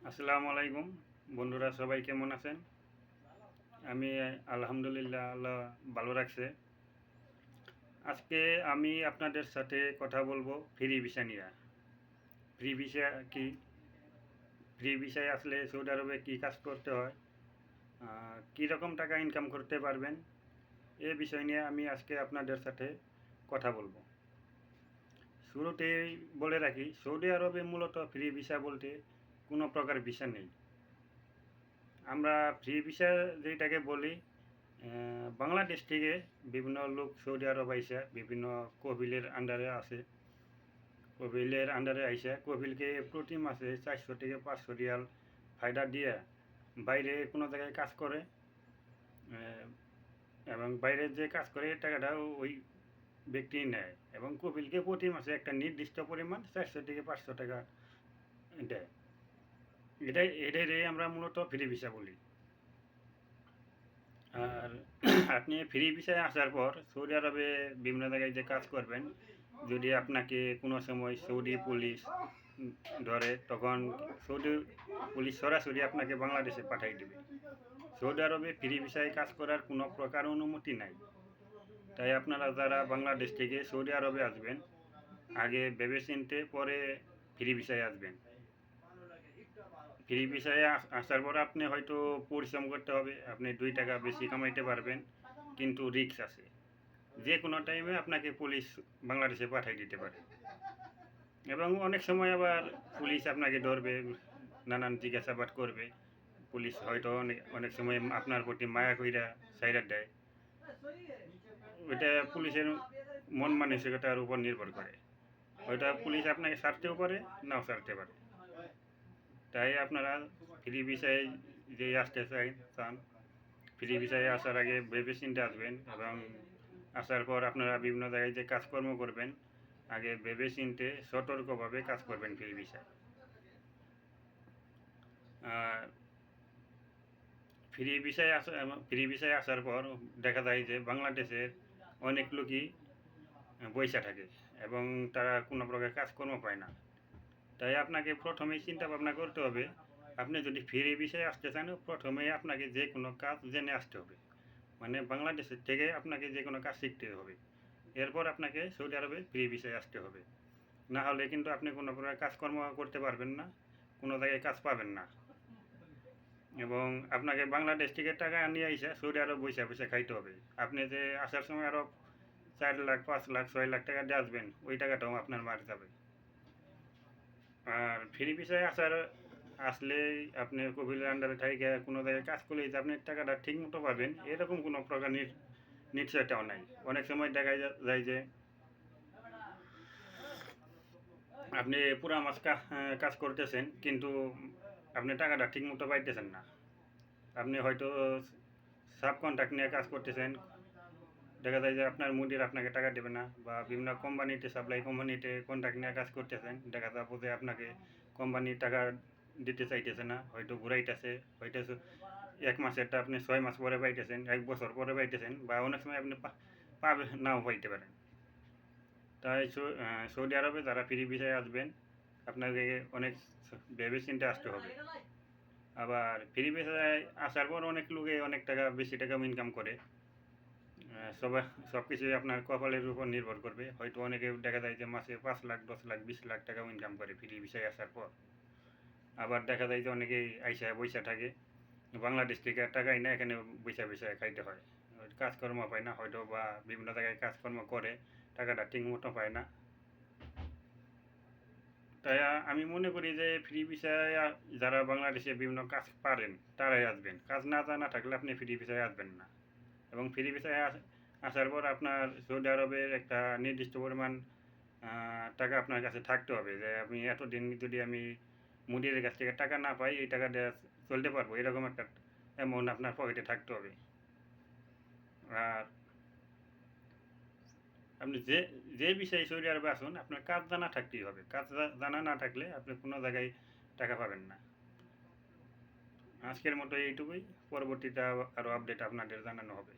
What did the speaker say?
আসসালামু আলাইকুম বন্ধুরা, সবাই কেমন আছেন? আমি আলহামদুলিল্লাহ, আল্লাহ ভালো রাখছে। আজকে আমি আপনাদের সাথে কথা বলবো ফ্রি ভিসা নিয়ে। ফ্রি ভিসা কি? ফ্রি ভিসায় আসলে সৌদি আরবে কী কাজ করতে হয়, কী রকম টাকা ইনকাম করতে পারবেন, এ বিষয় নিয়ে আমি আজকে আপনাদের সাথে কথা বলবো। শুরুতেই বলে রাখি, সৌদি আরবে মূলত ফ্রি ভিসা বলতে কোনো প্রকার ভিসা নেই। আমরা ফ্রি ভিসা যেটাকে বলি, বাংলাদেশ থেকে বিভিন্ন লোক সৌদি আরব আইসা বিভিন্ন কবিলের আন্ডারে আছে। কবিলের আন্ডারে আইসা কবিলকে প্রতি মাসে 400 থেকে 500 রিয়াল ফায়দা দিয়ে বাইরে কোনো জায়গায় কাজ করে, এবং বাইরে যে কাজ করে টাকাটা ওই ব্যক্তি নেয়, এবং কবিলকে প্রতি মাসে একটা নির্দিষ্ট পরিমাণ 400 থেকে 500 টাকা দেয়। এটাই আমরা মূলত ফ্রি ভিসা বলি। আর আপনি ফ্রি ভিসায় আসার পর সৌদি আরবে বিভিন্ন জায়গায় যে কাজ করবেন, যদি আপনাকে কোনো সময় সৌদি পুলিশ ধরে, তখন সৌদি পুলিশ সরাসরি আপনাকে বাংলাদেশে পাঠিয়ে দেবে। সৌদি আরবে ফ্রি ভিসায় কাজ করার কোনো প্রকার অনুমতি নাই। তাই আপনারা যারা বাংলাদেশ থেকে সৌদি আরবে আসবেন, আগে ভেবে চিনতে পরে ফ্রি ভিসায় আসবেন। ফ্রি ভিসায় আসার পর আপনি হয়তো পরিশ্রম করতে হবে, আপনি 2 টাকা বেশি কামাইতে পারবেন, কিন্তু রিস্ক আছে। যে কোনো টাইমে আপনাকে পুলিশ বাংলাদেশে পাঠিয়ে দিতে পারে, এবং অনেক সময় আবার পুলিশ আপনাকে ধরবে, নানান জিজ্ঞাসাবাদ করবে। পুলিশ হয়তো অনেক অনেক সময় আপনার প্রতি মায়া কইরা সাইরা দেয়। ওইটা পুলিশের মন মানসিকতার উপর নির্ভর করে। ওইটা পুলিশ আপনাকে ছাড়তেও পারে, নাও ছাড়তে পারে। তাই আপনারা ফ্রি ভিসায় যে আসতে চান, ফ্রি ভিসায় আসার আগে ভেবে চিন্তে আসবেন, এবং আসার পর আপনারা বিভিন্ন জায়গায় যে কাজকর্ম করবেন, আগে ভেবে চিনতে সতর্কভাবে কাজ করবেন ফ্রি ভিসায়। ফ্রি ভিসায় আসার পর দেখা যায় যে বাংলাদেশের অনেক লোকই বইসা থাকে, এবং তারা কোনো প্রকার কাজকর্ম পায় না। তাই আপনাকে প্রথমেই চিন্তা ভাবনা করতে হবে, আপনি যদি ফ্রি ভিসায় আসতে চান, প্রথমেই আপনাকে যে কোনো কাজ জেনে আসতে হবে। মানে বাংলাদেশের থেকে আপনাকে যে কোনো কাজ শিখতে হবে, এরপর আপনাকে সৌদি আরবে ফ্রি ভিসায় আসতে হবে। না হলে কিন্তু আপনি কোনো প্রকার কাজকর্ম করতে পারবেন না, কোনো জায়গায় কাজ পাবেন না, এবং আপনাকে বাংলাদেশ থেকে টাকা নিয়ে এসে সৌদি আরব বসে বসে খাইতে হবে। আপনি যে আসার সময় আরও 4 লাখ, 5 লাখ, 6 লাখ টাকা দিয়ে আসবেন, ওই টাকাটাও আপনার মার যাবে। আর ফ্রি ভিসায় আসলেই আপনি কবিলের আন্ডারে থাইকা কোনো জায়গায় কাজ করলেই যে আপনি টাকাটা ঠিক মতো পাবেন, এরকম কোনো প্রকার নিশ্চয়তাও নাই। অনেক সময় দেখা যায় যে আপনি পুরা মাস কাজ করতেছেন, কিন্তু আপনি টাকাটা ঠিক মতো পাইতেছেন না। আপনি হয়তো সাব কন্ট্রাক্ট নিয়ে কাজ করতেছেন, দেখা যায় যে আপনার মুদির আপনাকে টাকা দেবে না, বা বিভিন্ন কোম্পানিতে সাপ্লাই কোম্পানিতে কন্ট্রাক্ট নিয়ে কাজ করতেছেন, দেখা যাবো যে আপনাকে কোম্পানি টাকা দিতে চাইতেছে না, হয়তো ঘুরাইতেছে, হয়তো 1 মাসেরটা আপনি 6 মাস পরে পাইতেছেন, 1 বছর পরে পাইতেছেন, বা অনেক সময় আপনি পাবে নাও পাইতে পারেন। তাই সৌদি আরবে যারা ফ্রি ভিসায় আসবেন, আপনাকে অনেক ভেবে চিন্তে আসতে হবে। আবার ফ্রি ভিসায় আসার পর অনেক লোকে অনেক টাকা বেশি টাকা ইনকাম করে। সবাই সব কিছুই আপনার কপালের উপর নির্ভর করবে। হয়তো অনেকে দেখা যায় যে মাসে 5 লাখ, 10 লাখ, 20 লাখ টাকাও ইনকাম করে ফ্রি ভিসায় আসার পর। আবার দেখা যায় যে অনেকেই আইসা বইসা থাকে, বাংলাদেশ থেকে টাকা এনে এখানে বইসা বইসা খাইতে হয়, কাজকর্ম পায় না, হয়তো বা বিভিন্ন জায়গায় কাজকর্ম করে টাকাটা ঠিক মতো পায় না। তাই আমি মনে করি যে ফ্রি ভিসায় যারা বাংলাদেশে বিভিন্ন কাজ পারেন তারাই আসবেন। কাজ না জানা থাকলে আপনি ফ্রি ভিসায় আসবেন না। এবং ফ্রি ভিসায় আসার পর আপনার সৌদি আরবের একটা নির্দিষ্ট পরিমাণ টাকা আপনার কাছে থাকতে হবে, যে আমি এতদিন যদি আমি মুদিরের কাছ থেকে টাকা না পাই, এই টাকা দিয়ে চলতে পারবো, এরকম একটা অ্যামাউন্ট আপনার পকেটে থাকতে হবে। আর আপনি যে বিষয়ে সৌদি আরবে আসুন, আপনার কাজ জানা থাকতেই হবে। কাজ জানা না থাকলে আপনি কোনো জায়গায় টাকা পাবেন না। আজকের মতো এইটুকুই, পরবর্তীতে আরও আপডেট আপনাদের জানানো হবে।